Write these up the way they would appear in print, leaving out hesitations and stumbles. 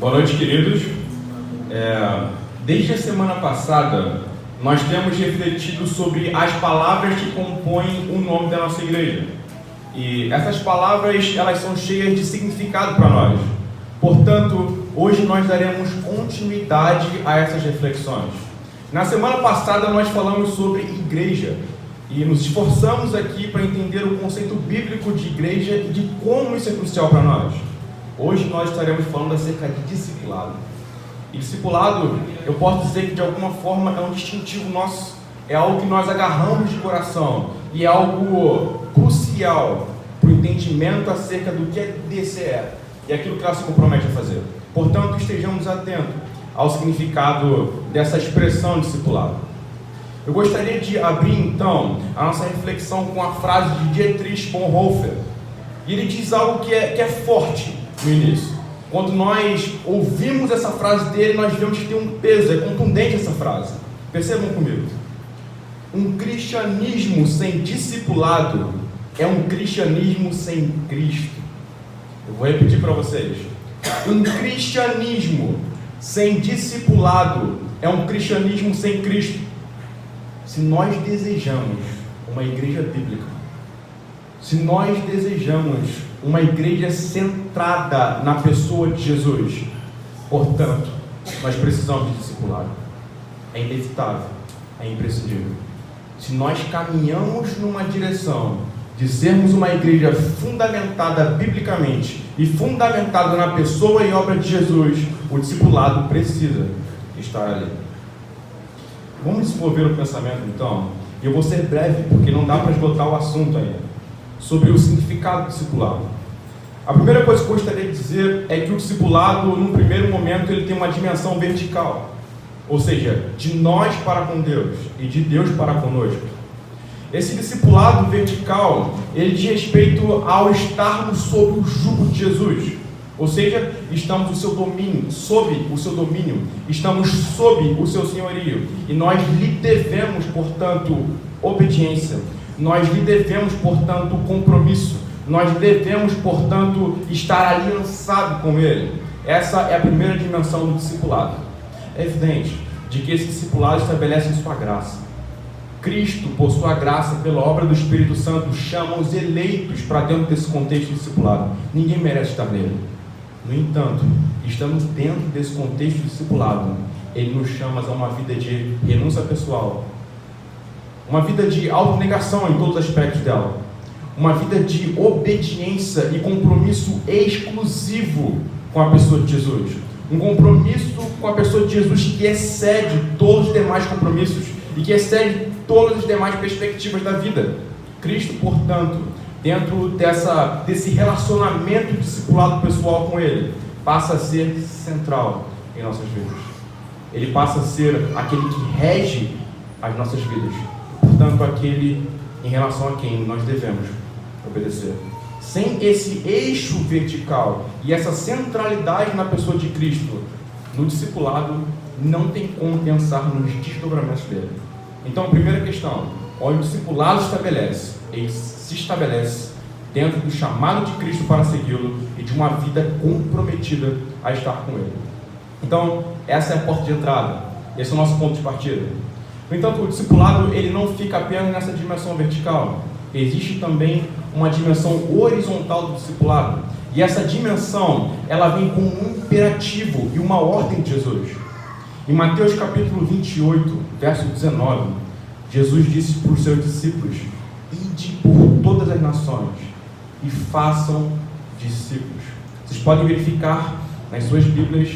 Boa noite, queridos. Desde a semana passada, nós temos refletido sobre as palavras que compõem o nome da nossa igreja. E essas palavras, elas são cheias de significado para nós. Portanto, hoje nós daremos continuidade a essas reflexões. Na semana passada, nós falamos sobre igreja e nos esforçamos aqui para entender o conceito bíblico de igreja e de como isso é crucial para nós. Hoje nós estaremos falando acerca de discipulado. E discipulado, eu posso dizer que de alguma forma é um distintivo nosso, é algo que nós agarramos de coração e é algo crucial para o entendimento acerca do que é DCE e aquilo que ela se compromete a fazer. Portanto, estejamos atentos ao significado dessa expressão discipulado. Eu gostaria de abrir então a nossa reflexão com a frase de Dietrich Bonhoeffer. E ele diz algo que é forte no início. Quando nós ouvimos essa frase dele, nós vemos que tem um peso, é contundente essa frase. Percebam comigo. Um cristianismo sem discipulado é um cristianismo sem Cristo. Eu vou repetir para vocês. Um cristianismo sem discipulado é um cristianismo sem Cristo. Se nós desejamos uma igreja bíblica, se nós desejamos uma igreja centrada na pessoa de Jesus, portanto, nós precisamos de discipulado. É inevitável, é imprescindível. Se nós caminhamos numa direção de sermos uma igreja fundamentada biblicamente e fundamentada na pessoa e obra de Jesus, o discipulado precisa estar ali. Vamos desenvolver o pensamento então, e eu vou ser breve, porque não dá para esgotar o assunto ainda, sobre o significado do discipulado. A primeira coisa que eu gostaria de dizer é que o discipulado, num primeiro momento, ele tem uma dimensão vertical, ou seja, de nós para com Deus e de Deus para conosco. Esse discipulado vertical, ele diz respeito ao estarmos sob o jugo de Jesus, ou seja, estamos no seu domínio, sob o seu domínio, estamos sob o seu senhorio, e nós lhe devemos, portanto, obediência, nós lhe devemos, portanto, compromisso, nós devemos, portanto, estar aliançado com ele. Essa é a primeira dimensão do discipulado. É evidente de que esse discipulado estabelece sua graça. Cristo, por sua graça, pela obra do Espírito Santo, chama os eleitos para dentro desse contexto discipulado. Ninguém merece estar nele. No entanto, estamos dentro desse contexto discipulado. Ele nos chama a uma vida de renúncia pessoal, uma vida de autonegação em todos os aspectos dela, uma vida de obediência e compromisso exclusivo com a pessoa de Jesus, um compromisso com a pessoa de Jesus que excede todos os demais compromissos e que excede todas as demais perspectivas da vida. Cristo, portanto, dentro desse relacionamento discipulado pessoal com Ele, passa a ser central em nossas vidas. Ele passa a ser aquele que rege as nossas vidas, portanto, aquele em relação a quem nós devemos obedecer. Sem esse eixo vertical e essa centralidade na pessoa de Cristo, no discipulado, não tem como pensar nos desdobramentos dele. Então, a primeira questão, onde o discipulado ele se estabelece dentro do chamado de Cristo para segui-lo e de uma vida comprometida a estar com Ele. Então, essa é a porta de entrada, esse é o nosso ponto de partida. No entanto, o discipulado ele não fica apenas nessa dimensão vertical, existe também uma dimensão horizontal do discipulado, e essa dimensão ela vem com um imperativo e uma ordem de Jesus. Em Mateus capítulo 28, verso 19, Jesus disse para os seus discípulos: ide por todas as nações e façam discípulos. Vocês podem verificar nas suas Bíblias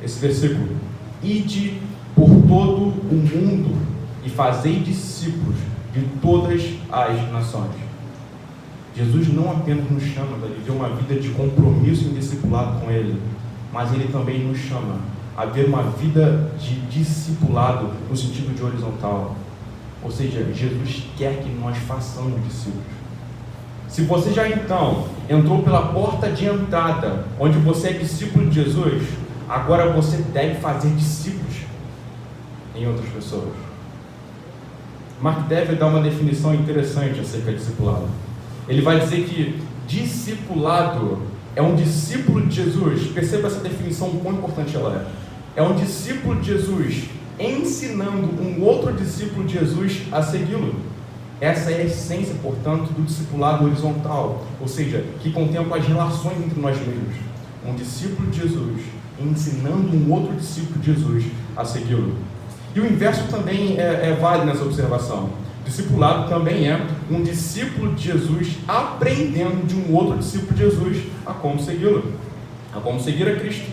esse versículo: ide por todo o mundo e fazei discípulos de todas as nações. Jesus não apenas nos chama a viver uma vida de compromisso em discipulado com Ele, mas Ele também nos chama a ver uma vida de discipulado no sentido de horizontal. Ou seja, Jesus quer que nós façamos discípulos. Se você já então entrou pela porta de entrada, onde você é discípulo de Jesus, agora você deve fazer discípulos em outras pessoas. Mark Dever dá uma definição interessante acerca de discipulado. Ele vai dizer que discipulado é um discípulo de Jesus. Perceba essa definição, o quão importante ela é. É um discípulo de Jesus ensinando um outro discípulo de Jesus a segui-lo. Essa é a essência, portanto, do discipulado horizontal, ou seja, que contempla as relações entre nós mesmos. Um discípulo de Jesus ensinando um outro discípulo de Jesus a segui-lo. E o inverso também é válido nessa observação. Discipulado também é um discípulo de Jesus aprendendo de um outro discípulo de Jesus a como segui-lo, a como seguir a Cristo.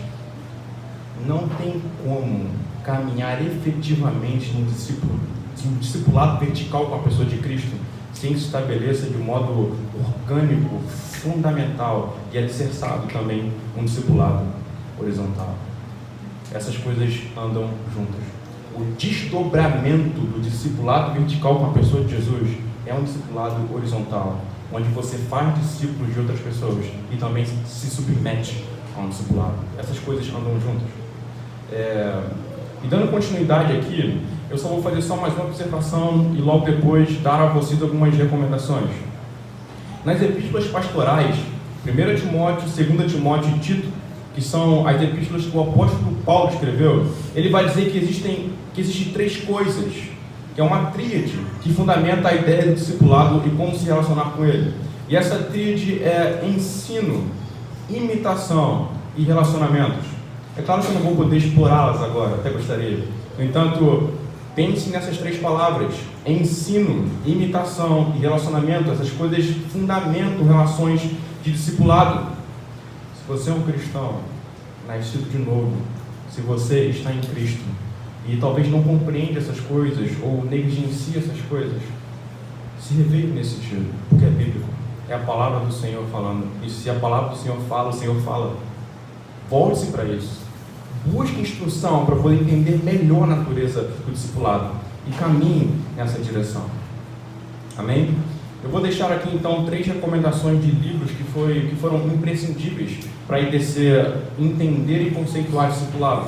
Não tem como caminhar efetivamente num discipulado vertical com a pessoa de Cristo sem que se estabeleça de modo orgânico, fundamental e alicerçado também um discipulado horizontal. Essas coisas andam juntas. O desdobramento do discipulado vertical com a pessoa de Jesus é um discipulado horizontal, onde você faz discípulos de outras pessoas e também se submete a um discipulado. Essas coisas andam juntas. E dando continuidade aqui, eu só vou fazer mais uma observação e logo depois dar a vocês algumas recomendações. Nas epístolas pastorais, 1 Timóteo, 2 Timóteo e Tito, que são as epístolas que o apóstolo Paulo escreveu, ele vai dizer que existem três coisas, que é uma tríade que fundamenta a ideia do discipulado e como se relacionar com ele. E essa tríade é ensino, imitação e relacionamentos. É claro que eu não vou poder explorá-las agora, até gostaria. No entanto, pense nessas três palavras: ensino, imitação e relacionamento. Essas coisas fundamentam relações de discipulado. Se você é um cristão, nascido de novo, se você está em Cristo e talvez não compreende essas coisas ou negligencia essas coisas, se reveja nesse sentido, porque é bíblico. É a palavra do Senhor falando. E se a palavra do Senhor fala, o Senhor fala. Volte-se para isso. Busque instrução para poder entender melhor a natureza do discipulado e caminhe nessa direção. Amém? Eu vou deixar aqui então 3 recomendações de livros que foram imprescindíveis para entender e conceituar discipulado.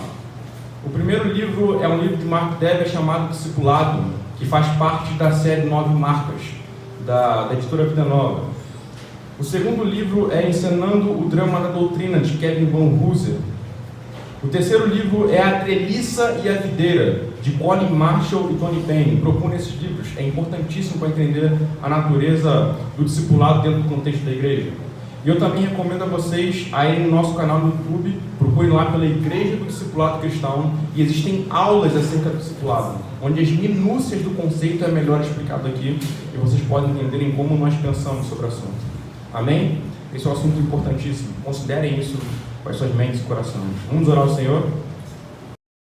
O primeiro livro é um livro de Mark Dever chamado Discipulado, que faz parte da série 9 Marcas, da editora Vida Nova. O segundo livro é Ensinando o Drama da Doutrina, de Kevin Van Hooser. O terceiro livro é A Treliça e a Videira, de Colin Marshall e Tony Payne. Procure esses livros, é importantíssimo para entender a natureza do discipulado dentro do contexto da igreja. E eu também recomendo a vocês a irem no nosso canal no YouTube, procurem lá pela Igreja do Discipulado Cristão, e existem aulas acerca do discipulado, onde as minúcias do conceito é melhor explicado aqui, e vocês podem entender em como nós pensamos sobre o assunto. Amém? Esse é um assunto importantíssimo. Considerem isso para as suas mentes e corações. Vamos orar ao Senhor?